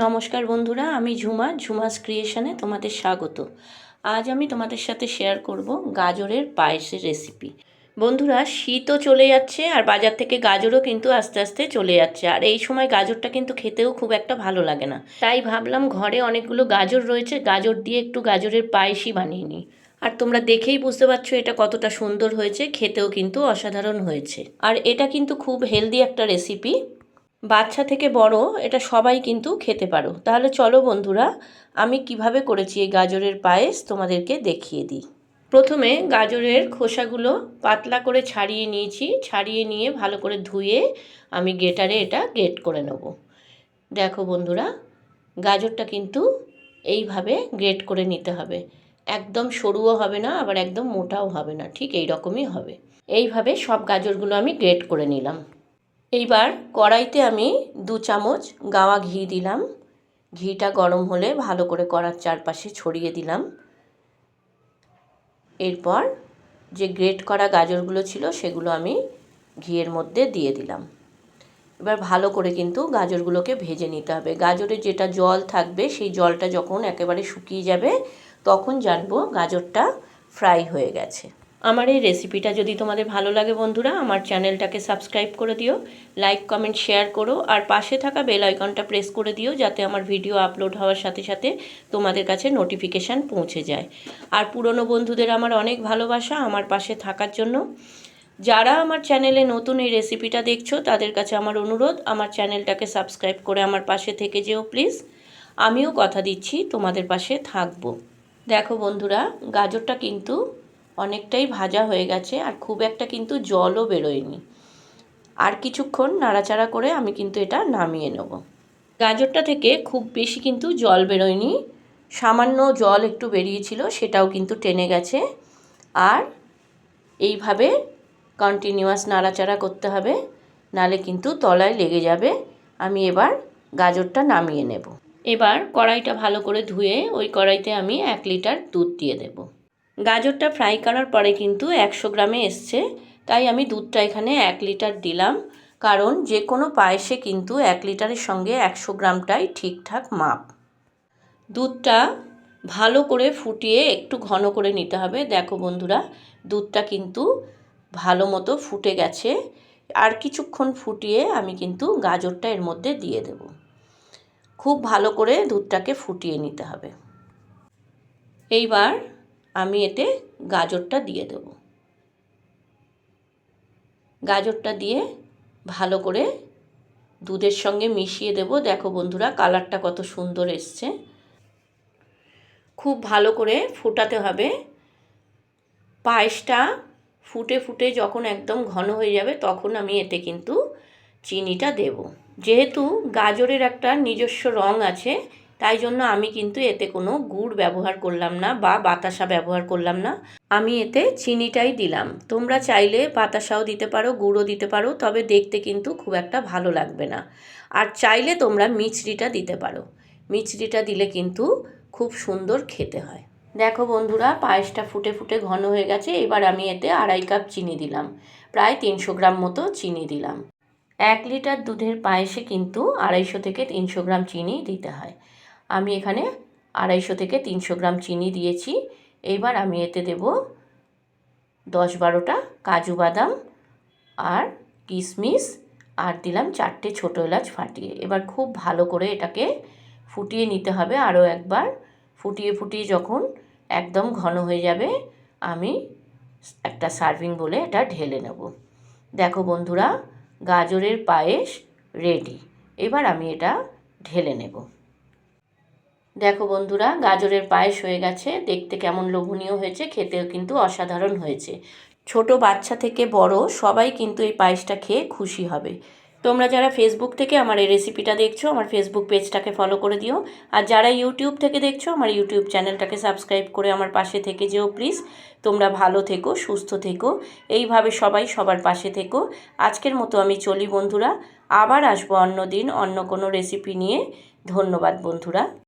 নমস্কার বন্ধুরা, আমি ঝুমাস ক্রিয়েশনে তোমাদের স্বাগত। আজ আমি তোমাদের সাথে শেয়ার করব গাজরের পায়েসের রেসিপি। বন্ধুরা, শীতও চলে যাচ্ছে আর বাজার থেকে গাজরও কিন্তু আস্তে আস্তে চলে যাচ্ছে, আর এই সময় গাজরটা কিন্তু খেতেও খুব একটা ভালো লাগে না। তাই ভাবলাম ঘরে অনেকগুলো গাজর রয়েছে, গাজর দিয়ে একটু গাজরের পায়েসই বানিয়ে নিই। আর তোমরা দেখেই বুঝতে পারছো এটা কতটা সুন্দর হয়েছে, খেতেও কিন্তু অসাধারণ হয়েছে। আর এটা কিন্তু খুব হেলদি একটা রেসিপি, বাচ্চা থেকে বড় এটা সবাই কিন্তু খেতে পারো। তাহলে চলো বন্ধুরা, আমি কিভাবে করেছি এই গাজরের পায়েস তোমাদেরকে দেখিয়ে দিই। প্রথমে গাজরের খোসাগুলো পাতলা করে ছাড়িয়ে নিয়েছি, ছাড়িয়ে নিয়ে ভালো করে ধুয়ে আমি গ্রেটারে এটা গ্রেট করে নেব। দেখো বন্ধুরা, গাজরটা কিন্তু এইভাবে গ্রেট করে নিতে হবে। একদম সরুও হবে না, আবার একদম মোটাও হবে না, ঠিক এই রকমই হবে। এইভাবে সব গাজরগুলো আমি গ্রেট করে নিলাম। এইবার কড়াইতে আমি 2 চামচ গাওয়া ঘি দিলাম। ঘিটা গরম হলে ভালো করে কড়ার চারপাশে ছড়িয়ে দিলাম। এরপর যে গ্রেট করা গাজরগুলো ছিল সেগুলো আমি ঘিয়ের মধ্যে দিয়ে দিলাম। এবার ভালো করে কিন্তু গাজরগুলোকে ভেজে নিতে হবে। গাজরে যেটা জল থাকবে সেই জলটা যখন একেবারে শুকিয়ে যাবে তখন জানবো গাজরটা ফ্রাই হয়ে গেছে। আমার এই রেসিপিটা যদি তোমাদের ভালো লাগে বন্ধুরা, আমার চ্যানেলটাকে সাবস্ক্রাইব করে দিও, লাইক কমেন্ট শেয়ার করো, আর পাশে থাকা বেল আইকনটা প্রেস করে দিও যাতে আমার ভিডিও আপলোড হওয়ার সাথে সাথে তোমাদের কাছে নোটিফিকেশান পৌঁছে যায়। আর পুরনো বন্ধুদের আমার অনেক ভালোবাসা আমার পাশে থাকার জন্য। যারা আমার চ্যানেলে নতুন এই রেসিপিটা দেখছো তাদের কাছে আমার অনুরোধ, আমার চ্যানেলটাকে সাবস্ক্রাইব করে আমার পাশে থেকে যেও প্লিজ। আমিও কথা দিচ্ছি তোমাদের পাশে থাকবো। দেখো বন্ধুরা, গাজরটা কিন্তু অনেকটাই ভাজা হয়ে গেছে আর খুব একটা কিন্তু জলও বেরোয়নি। আর কিছুক্ষণ নাড়াচাড়া করে আমি কিন্তু এটা নামিয়ে নেব। গাজরটা থেকে খুব বেশি কিন্তু জল বেরোয়নি, সামান্য জল একটু বেরিয়েছিল, সেটাও কিন্তু টেনে গেছে। আর এইভাবে কন্টিনিউয়াস নাড়াচাড়া করতে হবে, নালে কিন্তু তলায় লেগে যাবে। আমি এবার গাজরটা নামিয়ে নেব। এবার কড়াইটা ভালো করে ধুয়ে ওই কড়াইতে আমি 1 লিটার দুধ দিয়ে দেব। গাজরটা ফ্রাই করার পরে কিন্তু 100 গ্রামে এসছে, তাই আমি দুধটা এখানে 1 লিটার দিলাম। কারণ যে কোনো পায়েসে কিন্তু 1 লিটারের সঙ্গে 100 গ্রামটাই ঠিকঠাক মাপ। দুধটা ভালো করে ফুটিয়ে একটু ঘন করে নিতে হবে। দেখো বন্ধুরা, দুধটা কিন্তু ভালো মতো ফুটে গেছে। আর কিছুক্ষণ ফুটিয়ে আমি কিন্তু গাজরটা এর মধ্যে দিয়ে দেব। খুব ভালো করে দুধটাকে ফুটিয়ে নিতে হবে। এইবার আমি এতে গাজরটা দিয়ে দেব। গাজরটা দিয়ে ভালো করে দুধের সঙ্গে মিশিয়ে দেব। দেখো বন্ধুরা, কালারটা কত সুন্দর এসছে। খুব ভালো করে ফোটাতে হবে। পায়েসটা ফুটে ফুটে যখন একদম ঘন হয়ে যাবে তখন আমি এতে কিন্তু চিনিটা দেব। যেহেতু গাজরের একটা নিজস্ব রং আছে, তাই জন্য আমি কিন্তু এতে কোনো গুড় ব্যবহার করলাম না বা বাতাসা ব্যবহার করলাম না। আমি এতে চিনিটাই দিলাম। তোমরা চাইলে বাতাসাও দিতে পারো, গুড়ও দিতে পারো, তবে দেখতে কিন্তু খুব একটা ভালো লাগবে না। আর চাইলে তোমরা মিছরিটা দিতে পারো। মিছরিটা দিলে কিন্তু খুব সুন্দর খেতে হয়। দেখো বন্ধুরা, পায়েসটা ফুটে ফুটে ঘন হয়ে গেছে। এবার আমি এতে 2.5 কাপ চিনি দিলাম, প্রায় 300 গ্রাম মতো চিনি দিলাম। 1 লিটার দুধের পায়েসে কিন্তু 250 থেকে 300 গ্রাম চিনি দিতে হয়। আমি এখানে 250 থেকে 300 গ্রাম চিনি দিয়েছি। এইবার আমি এতে দেব 10-12টা কাজু বাদাম আর কিশমিশ, আর দিলাম 4টে ছোটো এলাচ ফাটিয়ে। এবার খুব ভালো করে এটাকে ফুটিয়ে নিতে হবে। আরও একবার ফুটিয়ে ফুটিয়ে যখন একদম ঘন হয়ে যাবে আমি একটা সার্ভিং বলে এটা ঢেলে নেব। দেখো বন্ধুরা, গাজরের পায়েস রেডি। এবার আমি এটা ঢেলে নেব। দেখো বন্ধুরা, গাজরের পায়েস হয়ে গেছে। দেখতে কেমন লোভনীয় হয়েছে, খেতেও কিন্তু অসাধারণ হয়েছে। ছোট বাচ্চা থেকে বড় সবাই কিন্তু এই পায়েসটা খেয়ে খুশি হবে। তোমরা যারা ফেসবুক থেকে আমার এই রেসিপিটা দেখছো, আমার ফেসবুক পেজটাকে ফলো করে দিও। আর যারা ইউটিউব থেকে দেখছো, আমার ইউটিউব চ্যানেলটাকে সাবস্ক্রাইব করে আমার পাশে থেকে যেও প্লিজ। তোমরা ভালো থেকো, সুস্থ থেকো, এইভাবে সবাই সবার পাশে থেকো। আজকের মতো আমি চলি বন্ধুরা, আবার আসবো অন্য দিন অন্য কোনো রেসিপি নিয়ে। ধন্যবাদ বন্ধুরা।